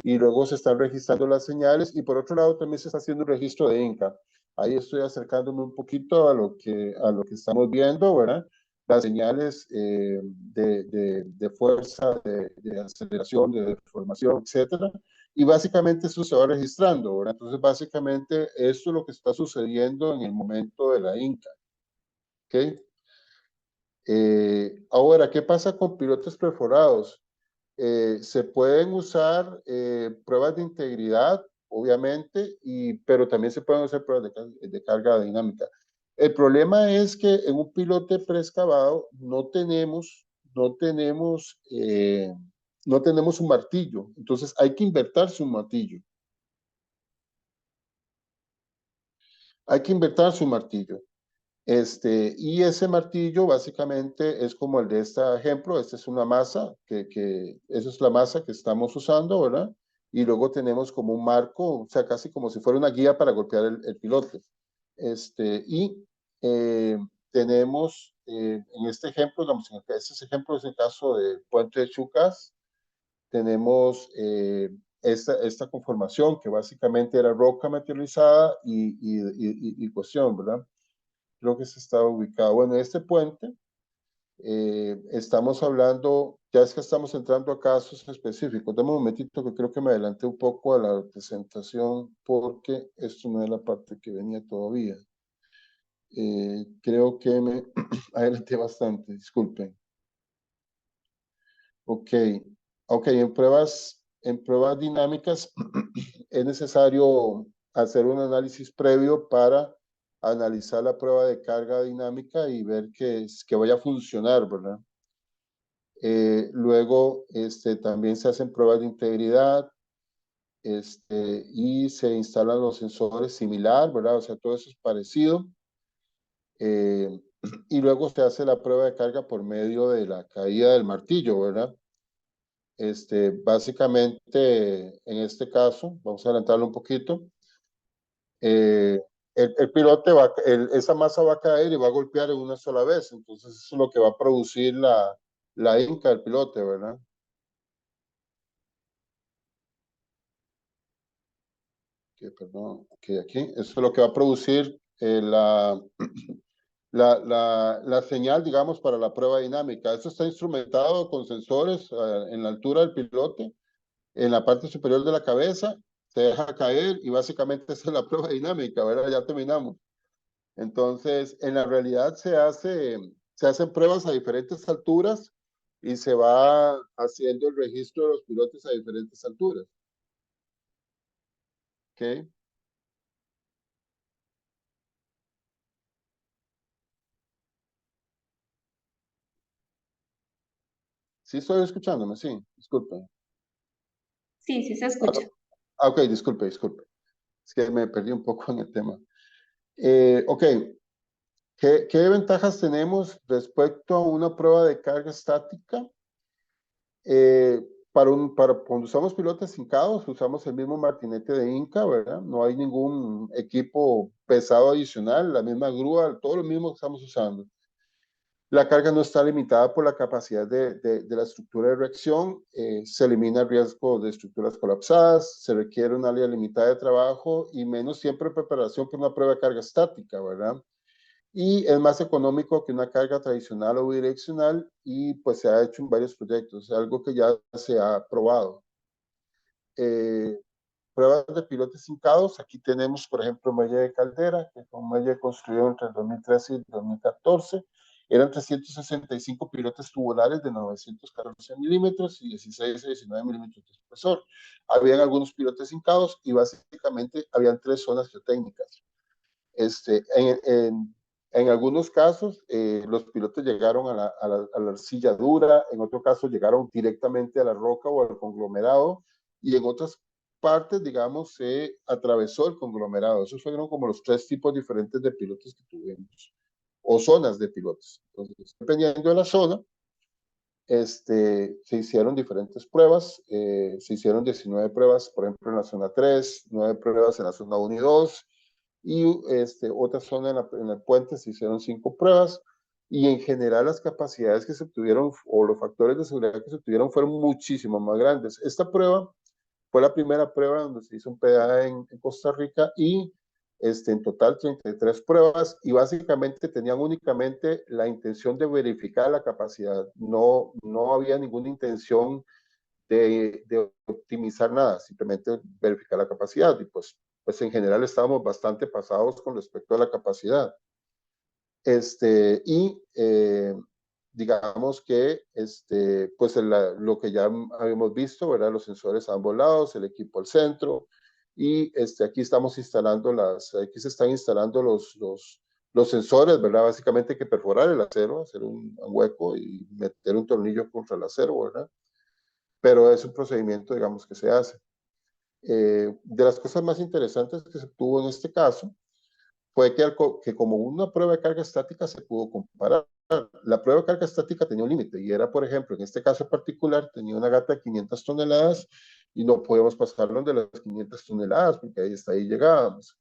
y luego se están registrando las señales y por otro lado también se está haciendo un registro de Inca. Ahí estoy acercándome un poquito a lo que estamos viendo, ¿verdad? Las señales de fuerza, de aceleración, de deformación, etcétera. Y básicamente eso se va registrando, ¿verdad? Entonces, básicamente, esto es lo que está sucediendo en el momento de la Inca, ¿ok? Ahora, ¿qué pasa con pilotes perforados? Se pueden usar pruebas de integridad, obviamente, pero también se pueden usar pruebas de carga dinámica. El problema es que en un pilote preexcavado no tenemos un martillo, entonces hay que invertirse un martillo. Hay que invertirse un martillo. Y ese martillo básicamente es como el de este ejemplo. Esta es una masa, esa es la masa que estamos usando, ¿verdad? Y luego tenemos como un marco, o sea, casi como si fuera una guía para golpear el pilote. Y tenemos en este ejemplo, digamos, este ejemplo es el caso del puente de Chucas, tenemos esta conformación que básicamente era roca materializada y cuestión, ¿verdad? Creo que se estaba ubicado. Bueno, este puente, estamos hablando, ya es que estamos entrando a casos específicos. Dame un momentito que creo que me adelanté un poco a la presentación porque esto no es la parte que venía todavía. Creo que me adelanté bastante, disculpen. Ok, ok, en pruebas dinámicas es necesario hacer un análisis previo para analizar la prueba de carga dinámica y ver que vaya a funcionar, ¿verdad? Luego, también se hacen pruebas de integridad, y se instalan los sensores similar, ¿verdad? O sea, todo eso es parecido. Eh, y luego se hace la prueba de carga por medio de la caída del martillo, ¿verdad? Básicamente, en este caso, vamos a adelantarlo un poquito, eh, el pilote esa masa va a caer y va a golpear en una sola vez, entonces eso es lo que va a producir la inca del pilote, ¿verdad? Perdón, aquí, eso es lo que va a producir la señal, digamos, para la prueba dinámica. Eso está instrumentado con sensores en la altura del pilote, en la parte superior de la cabeza, se deja caer y básicamente esa es la prueba dinámica, ¿verdad? Ya terminamos. Entonces, en la realidad se hacen pruebas a diferentes alturas y se va haciendo el registro de los pilotes a diferentes alturas. ¿Ok? Sí estoy escuchándome, sí, disculpen. Sí, sí se Ah, escucha. ok, disculpe. Es que me perdí un poco en el tema. Ok, ¿qué ventajas tenemos respecto a una prueba de carga estática? Para cuando usamos pilotes hincados, usamos el mismo martinete de Inca, ¿verdad? No hay ningún equipo pesado adicional, la misma grúa, todo lo mismo que estamos usando. La carga no está limitada por la capacidad de la estructura de reacción, se elimina el riesgo de estructuras colapsadas, se requiere una área limitada de trabajo y menos siempre preparación que una prueba de carga estática, ¿verdad? Y es más económico que una carga tradicional o bidireccional y pues se ha hecho en varios proyectos, algo que ya se ha probado. Pruebas de pilotes hincados, aquí tenemos por ejemplo muelle de Caldera, que fue un muelle construido entre el 2013 y el 2014, eran 365 pilotes tubulares de 914 milímetros y 16 a 19 milímetros de espesor. Habían algunos pilotes hincados y básicamente habían 3 zonas geotécnicas. En algunos casos, los pilotos llegaron a la arcilla dura, en otro caso llegaron directamente a la roca o al conglomerado, y en otras partes, digamos, se atravesó el conglomerado. Esos fueron como los 3 tipos diferentes de pilotos que tuvimos, o zonas de pilotos. Entonces, dependiendo de la zona, se hicieron diferentes pruebas, se hicieron 19 pruebas, por ejemplo, en la zona 3, 9 pruebas en la zona 1 y 2, y otra zona en el puente se hicieron 5 pruebas, y en general las capacidades que se obtuvieron o los factores de seguridad que se obtuvieron fueron muchísimo más grandes. Esta prueba fue la primera prueba donde se hizo un PDA en Costa Rica, y en total 33 pruebas, y básicamente tenían únicamente la intención de verificar la capacidad. No había ninguna intención de optimizar nada, simplemente verificar la capacidad, y pues en general estábamos bastante pasados con respecto a la capacidad. Digamos que pues lo que ya habíamos visto, ¿verdad? Los sensores a ambos lados, el equipo al centro, y aquí estamos instalando aquí se están instalando los sensores, ¿verdad? Básicamente hay que perforar el acero, hacer un hueco y meter un tornillo contra el acero, ¿verdad? Pero es un procedimiento, digamos, que se hace. De las cosas más interesantes que se tuvo en este caso fue que como una prueba de carga estática se pudo comparar. La prueba de carga estática tenía un límite, y era, por ejemplo, en este caso particular, tenía una gata de 500 toneladas y no podíamos pasarlo de las 500 toneladas porque ahí llegábamos.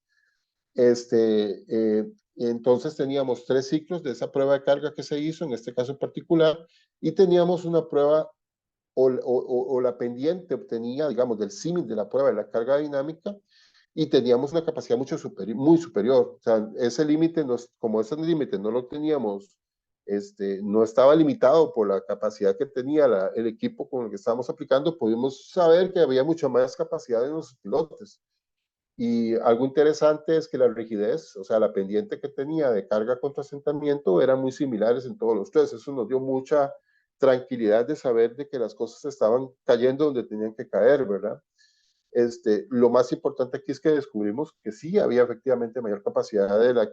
Entonces teníamos 3 ciclos de esa prueba de carga que se hizo, en este caso particular, y teníamos una prueba o la pendiente obtenía, digamos, del símil de la prueba de la carga dinámica, y teníamos una capacidad muy superior. O sea, ese límite, como ese límite no lo teníamos, no estaba limitado por la capacidad que tenía el equipo con el que estábamos aplicando, pudimos saber que había mucha más capacidad en los pilotes. Y algo interesante es que la rigidez, o sea, la pendiente que tenía de carga contra asentamiento, eran muy similares en todos los 3. Eso nos dio mucha tranquilidad de saber de que las cosas estaban cayendo donde tenían que caer, ¿verdad? Lo más importante aquí es que descubrimos que sí había efectivamente mayor capacidad de la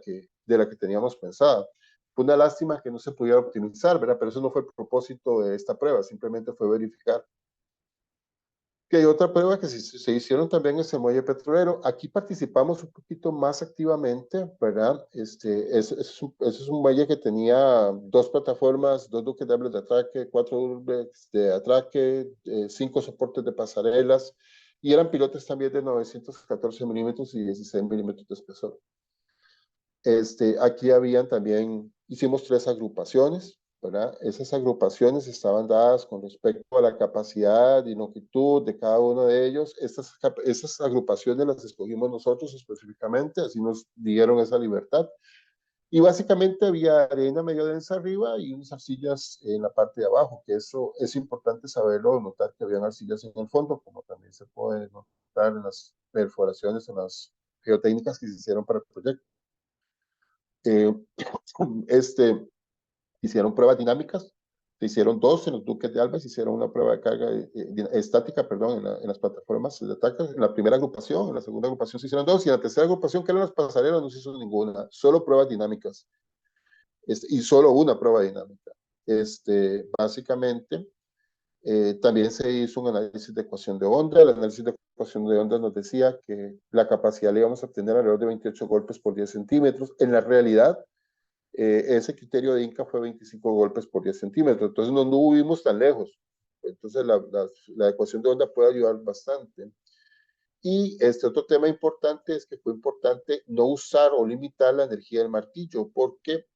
que teníamos pensada. Fue una lástima que no se pudiera optimizar, ¿verdad? Pero eso no fue el propósito de esta prueba, simplemente fue verificar. Que hay otra prueba que se hicieron también en ese muelle petrolero. Aquí participamos un poquito más activamente, ¿verdad? Es un muelle que tenía 2 plataformas, 2 duques dobles de atraque, 4 duques de atraque, 5 soportes de pasarelas, y eran pilotes también de 914 milímetros y 16 milímetros de espesor. Aquí habían también, hicimos 3 agrupaciones, ¿verdad? Esas agrupaciones estaban dadas con respecto a la capacidad y longitud de cada uno de ellos. Esas agrupaciones las escogimos nosotros específicamente, así nos dieron esa libertad. Y básicamente había arena medio densa arriba y unas arcillas en la parte de abajo, que eso es importante saberlo, notar que habían arcillas en el fondo, como también se puede notar en las perforaciones, en las geotécnicas que se hicieron para el proyecto. Eh, hicieron pruebas dinámicas, se hicieron 2 en los duques de Alba, se hicieron una prueba de carga estática, perdón, en las plataformas de ataque, en la primera agrupación, en la segunda agrupación se hicieron 2, y en la tercera agrupación, que eran las pasarelas, no se hizo ninguna, solo pruebas dinámicas, y solo una prueba dinámica. Básicamente, también se hizo un análisis de ecuación de onda. El análisis de ecuación de onda nos decía que la capacidad le íbamos a obtener alrededor de 28 golpes por 10 centímetros. En la realidad, ese criterio de Inca fue 25 golpes por 10 centímetros, entonces no huimos tan lejos. Entonces la ecuación de onda puede ayudar bastante. Y otro tema importante es que fue importante no usar o limitar la energía del martillo, porque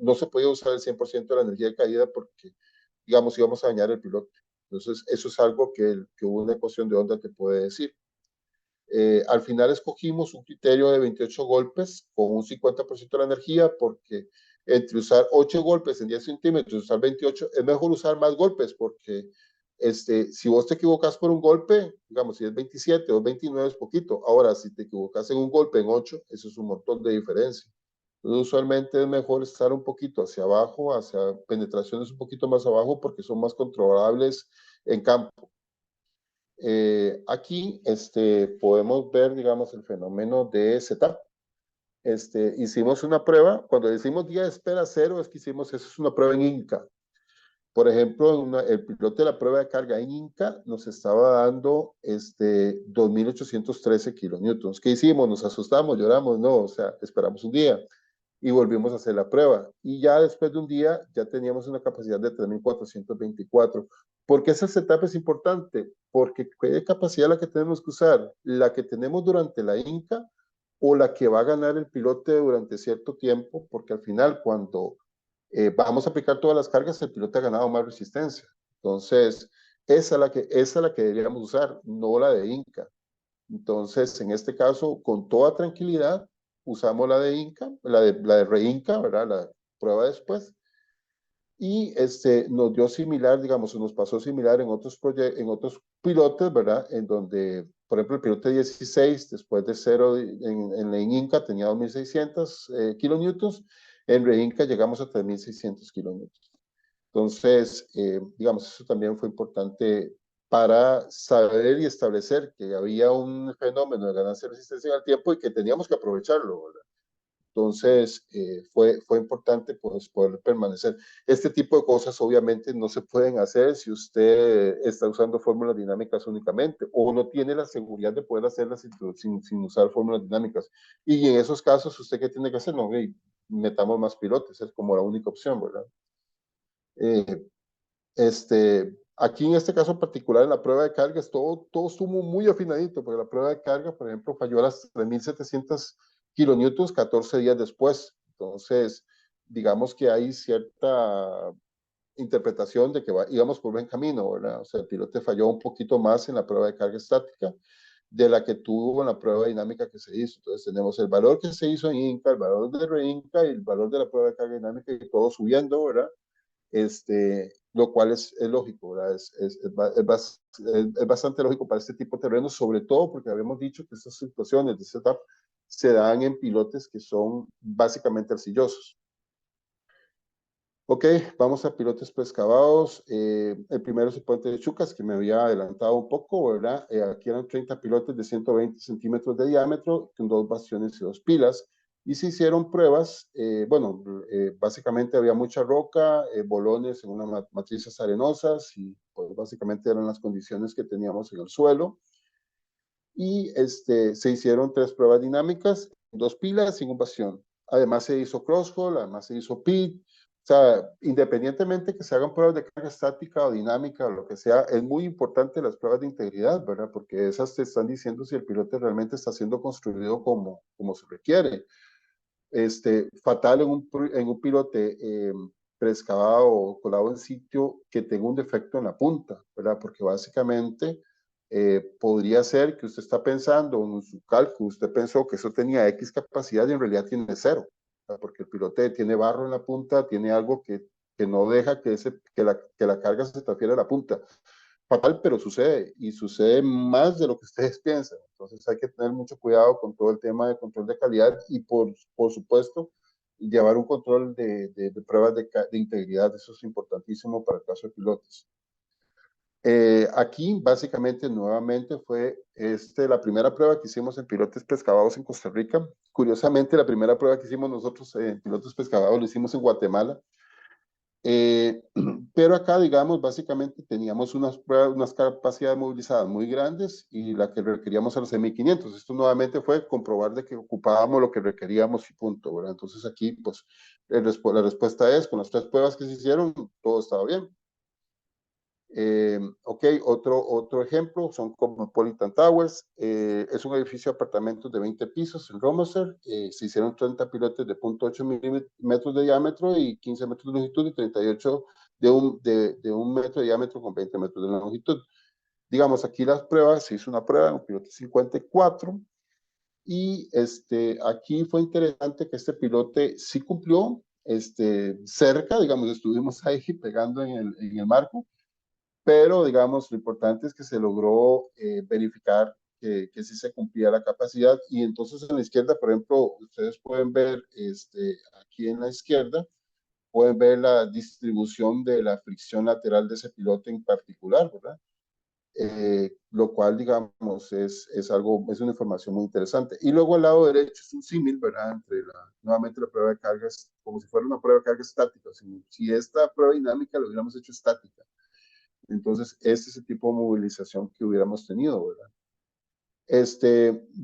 no se podía usar el 100% de la energía de caída porque, digamos, íbamos a dañar el piloto. Entonces, eso es algo que una ecuación de onda te puede decir. Al final escogimos un criterio de 28 golpes con un 50% de la energía, porque entre usar 8 golpes en 10 centímetros y usar 28, es mejor usar más golpes, porque si vos te equivocas por un golpe, digamos, si es 27 o 29 es poquito. Ahora, si te equivocas en un golpe en 8, eso es un montón de diferencia. Usualmente es mejor estar un poquito hacia abajo, hacia penetraciones un poquito más abajo, porque son más controlables en campo. Aquí podemos ver, digamos, el fenómeno de setup. Hicimos una prueba, cuando decimos día de espera cero, es que hicimos, eso es una prueba en Inca. Por ejemplo, el piloto de la prueba de carga en Inca nos estaba dando 2.813 kilonewtons. ¿Qué hicimos? Nos asustamos, lloramos, no, o sea, esperamos un día y volvimos a hacer la prueba. Y ya después de un día ya teníamos una capacidad de 3.424. ¿Por qué ese setup es importante? Porque ¿qué capacidad la que tenemos que usar? ¿La que tenemos durante la Inca o la que va a ganar el piloto durante cierto tiempo? Porque al final cuando vamos a aplicar todas las cargas, el piloto ha ganado más resistencia. Entonces, esa es la que deberíamos usar, no la de Inca. Entonces, en este caso, con toda tranquilidad, usamos la de Inca, la de Reinca, ¿verdad? La prueba después. Y nos dio similar, digamos, nos pasó similar en otros pilotos, ¿verdad? En donde, por ejemplo, el piloto 16, después de cero en Inca tenía 2.600 kilonewtons, en Reinca llegamos a 3.600 kilonewtons. Entonces, digamos, eso también fue importante para saber y establecer que había un fenómeno de ganancia de resistencia en el tiempo y que teníamos que aprovecharlo, ¿verdad? Entonces, fue importante pues, poder permanecer. Este tipo de cosas obviamente no se pueden hacer si usted está usando fórmulas dinámicas únicamente o no tiene la seguridad de poder hacerlas sin usar fórmulas dinámicas. Y en esos casos, ¿usted qué tiene que hacer? No, hey, metamos más pilotes, es como la única opción, ¿verdad? Eh, aquí en este caso particular, en la prueba de cargas, todo estuvo muy afinadito, porque la prueba de carga, por ejemplo, falló a las 3.700 kilonewtons 14 días después. Entonces, digamos que hay cierta interpretación de que íbamos por buen camino, ¿verdad? O sea, el piloto falló un poquito más en la prueba de carga estática de la que tuvo en la prueba dinámica que se hizo. Entonces, tenemos el valor que se hizo en Inca, el valor de Reinca y el valor de la prueba de carga dinámica y todo subiendo, ¿verdad? Lo cual es lógico, ¿verdad? Es bastante lógico para este tipo de terrenos, sobre todo porque habíamos dicho que estas situaciones de setup se dan en pilotes que son básicamente arcillosos. Ok, vamos a pilotes preexcavados. El primero es el puente de Chucas, que me había adelantado un poco, ¿verdad? Aquí eran 30 pilotes de 120 centímetros de diámetro, con 2 bastiones y 2 pilas. Y se hicieron pruebas, básicamente había mucha roca, bolones en unas matrices arenosas, y pues básicamente eran las condiciones que teníamos en el suelo. Y se hicieron 3 pruebas dinámicas, 2 pilas y un bastión. Además se hizo cross-haul, además se hizo pit. O sea, independientemente que se hagan pruebas de carga estática o dinámica o lo que sea, es muy importante las pruebas de integridad, ¿verdad? Porque esas te están diciendo si el piloto realmente está siendo construido como se requiere. Fatal en un pilote preexcavado o colado en sitio que tenga un defecto en la punta, ¿verdad? Porque básicamente podría ser que usted está pensando en su cálculo, usted pensó que eso tenía X capacidad y en realidad tiene cero, ¿verdad? Porque el pilote tiene barro en la punta, tiene algo que no deja que la carga se transfiera a la punta. Fatal, pero sucede, y sucede más de lo que ustedes piensan. Entonces hay que tener mucho cuidado con todo el tema de control de calidad y por supuesto llevar un control de pruebas de integridad. Eso es importantísimo para el caso de pilotos. Aquí básicamente nuevamente fue la primera prueba que hicimos en pilotos pescados en Costa Rica. Curiosamente, la primera prueba que hicimos nosotros en pilotos pescados lo hicimos en Guatemala. Pero acá, digamos, básicamente teníamos unas capacidades movilizadas muy grandes y la que requeríamos a los 1500. Esto nuevamente fue comprobar de que ocupábamos lo que requeríamos y punto, ¿verdad? Entonces aquí, pues, la respuesta es, con las 3 pruebas que se hicieron, todo estaba bien. Ok, otro ejemplo son Cosmopolitan Towers. Es un edificio de apartamentos de 20 pisos en Romoser. Se hicieron 30 pilotes de 0.8 metros de diámetro y 15 metros de longitud y 38 de un metro de diámetro con 20 metros de longitud. Digamos, aquí las pruebas, se hizo una prueba en un pilote 54 y aquí fue interesante que este pilote sí cumplió cerca, digamos, estuvimos ahí pegando en el marco, pero digamos, lo importante es que se logró verificar que sí se cumplía la capacidad. Y entonces en la izquierda, por ejemplo, ustedes pueden ver aquí en la izquierda, pueden ver la distribución de la fricción lateral de ese pilote en particular, ¿verdad? Lo cual, digamos, es algo, es una información muy interesante. Y luego al lado derecho es un símil, ¿verdad? Entre nuevamente la prueba de cargas, como si fuera una prueba de carga estática. Si esta prueba dinámica lo hubiéramos hecho estática, entonces este es el tipo de movilización que hubiéramos tenido, ¿verdad?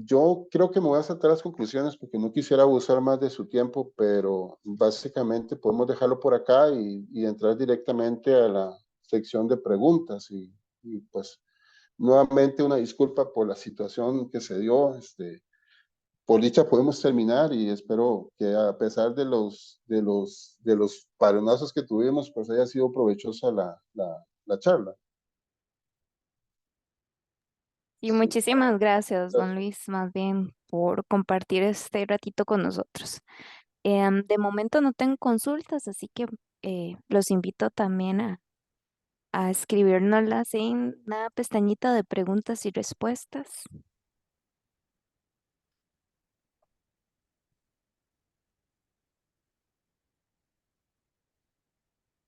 Yo creo que me voy a saltar las conclusiones porque no quisiera abusar más de su tiempo, pero básicamente podemos dejarlo por acá y entrar directamente a la sección de preguntas y pues nuevamente una disculpa por la situación que se dio. Por dicha podemos terminar y espero que a pesar de los palonazos que tuvimos, pues haya sido provechosa la charla. Y Sí, muchísimas gracias, don gracias. Luis, más bien por compartir este ratito con nosotros. De momento no tengo consultas, así que los invito también a escribirnoslas en la pestañita de preguntas y respuestas.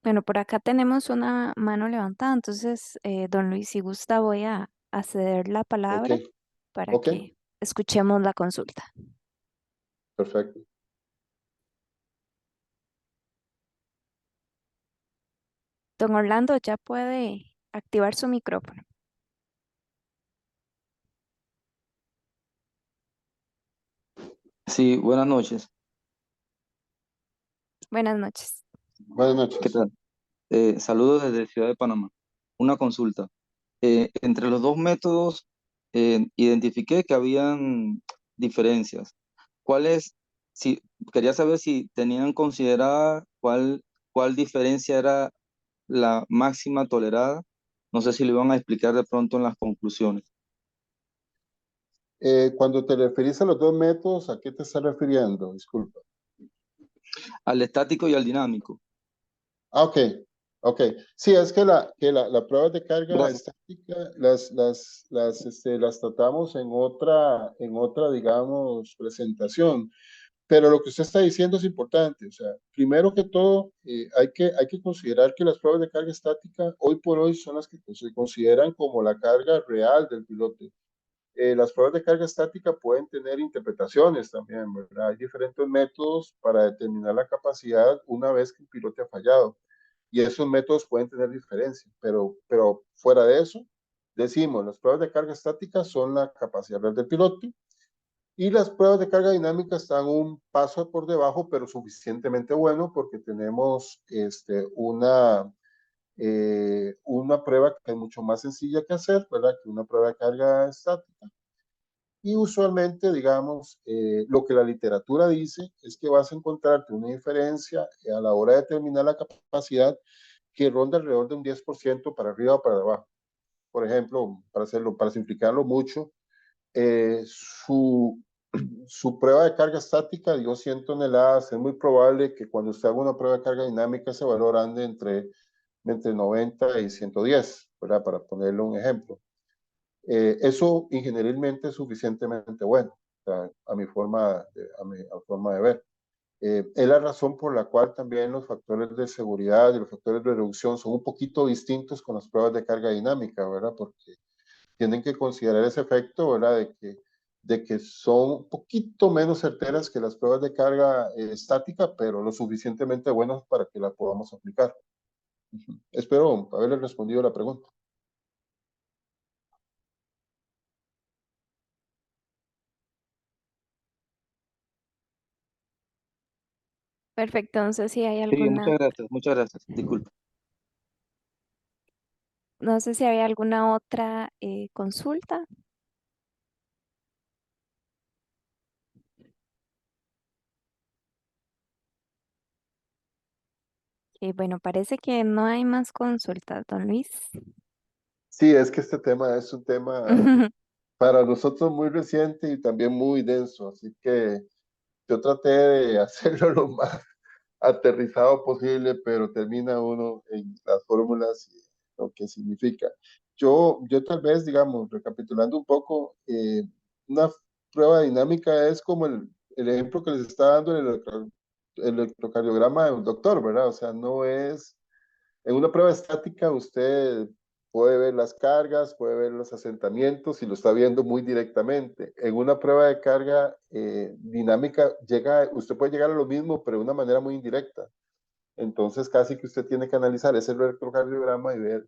Bueno, por acá tenemos una mano levantada, entonces, don Luis, si gusta, voy a ceder la Ok, palabra para ok, que escuchemos la consulta. perfecto. Don Orlando ya puede activar su micrófono. Sí, buenas noches. Buenas noches. Buenas ¿Qué noches. tal? Saludos desde Ciudad de Panamá. Una consulta. Entre los dos métodos, identifiqué que habían diferencias. ¿Cuáles? Si, quería saber si tenían considerada cuál diferencia era la máxima tolerada. No sé si lo iban a explicar de pronto en las conclusiones. Cuando te referís a los dos métodos, ¿a qué te estás refiriendo? Disculpa. Al estático y al dinámico. Ah, ok, ok. Sí, es que la prueba de carga Gracias. estática las tratamos en otra, digamos, presentación. Pero lo que usted está diciendo es importante. O sea, primero que todo, hay que considerar que las pruebas de carga estática hoy por hoy son las que se consideran como la carga real del piloto. Las pruebas de carga estática pueden tener interpretaciones también, ¿verdad? Hay diferentes métodos para determinar la capacidad una vez que un piloto ha fallado. Y esos métodos pueden tener diferencias, pero fuera de eso, decimos, las pruebas de carga estática son la capacidad real del piloto y las pruebas de carga dinámica están un paso por debajo, pero suficientemente bueno porque tenemos una prueba que es mucho más sencilla que hacer, ¿verdad? Que una prueba de carga estática. Y usualmente, digamos, lo que la literatura dice es que vas a encontrarte una diferencia a la hora de determinar la capacidad que ronda alrededor de un 10% para arriba o para abajo. Por ejemplo, para simplificarlo mucho, su, su prueba de carga estática dio 100 toneladas. Es muy probable que cuando usted haga una prueba de carga dinámica ese valor ande entre 90 y 110, ¿verdad? Para ponerle un ejemplo. Eso ingenieralmente es suficientemente bueno, o sea, a mi forma de ver. Es la razón por la cual también los factores de seguridad y los factores de reducción son un poquito distintos con las pruebas de carga dinámica, ¿verdad? Porque tienen que considerar ese efecto, ¿verdad? De que son un poquito menos certeras que las pruebas de carga estática, pero lo suficientemente buenas para que las podamos aplicar. Espero haberle respondido la pregunta. Perfecto, no sé si hay Sí, alguna, muchas gracias. Disculpe. no sé si había alguna otra consulta. Bueno, parece que no hay más consultas, don Luis. Sí, es que este tema es un tema para nosotros muy reciente y también muy denso, así que yo traté de hacerlo lo más aterrizado posible, pero termina uno en las fórmulas y lo que significa. yo tal vez, digamos, recapitulando un poco, una prueba dinámica es como el ejemplo que les está dando el electrocardiograma de un doctor, ¿verdad? O sea, no es, en una prueba estática usted puede ver las cargas, puede ver los asentamientos y lo está viendo muy directamente. En una prueba de carga dinámica, usted puede llegar a lo mismo, pero de una manera muy indirecta. Entonces, casi que usted tiene que analizar ese electrocardiograma y ver,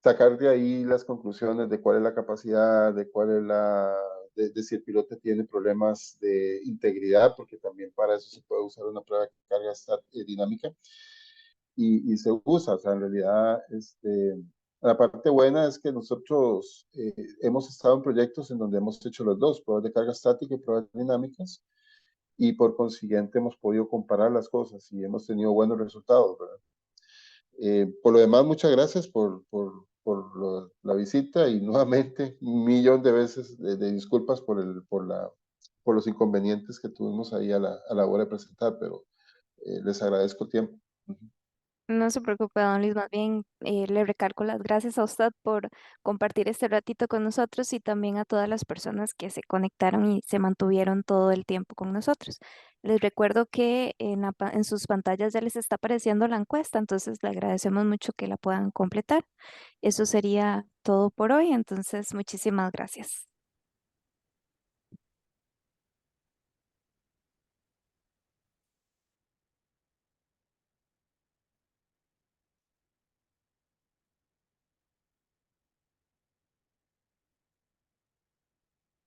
sacar de ahí las conclusiones de cuál es la capacidad, de cuál es de si el piloto tiene problemas de integridad, porque también para eso se puede usar una prueba de carga dinámica y se usa. O sea, en realidad, la parte buena es que nosotros hemos estado en proyectos en donde hemos hecho los dos, pruebas de carga estática y pruebas dinámicas, y por consiguiente hemos podido comparar las cosas y hemos tenido buenos resultados, ¿verdad? Por lo demás, muchas gracias la visita y nuevamente un millón de veces de disculpas por los inconvenientes que tuvimos ahí a la hora de presentar, pero les agradezco el tiempo. No se preocupe, don Luis, más bien le recalco las gracias a usted por compartir este ratito con nosotros y también a todas las personas que se conectaron y se mantuvieron todo el tiempo con nosotros. Les recuerdo que en sus pantallas ya les está apareciendo la encuesta, entonces le agradecemos mucho que la puedan completar. Eso sería todo por hoy, entonces muchísimas gracias.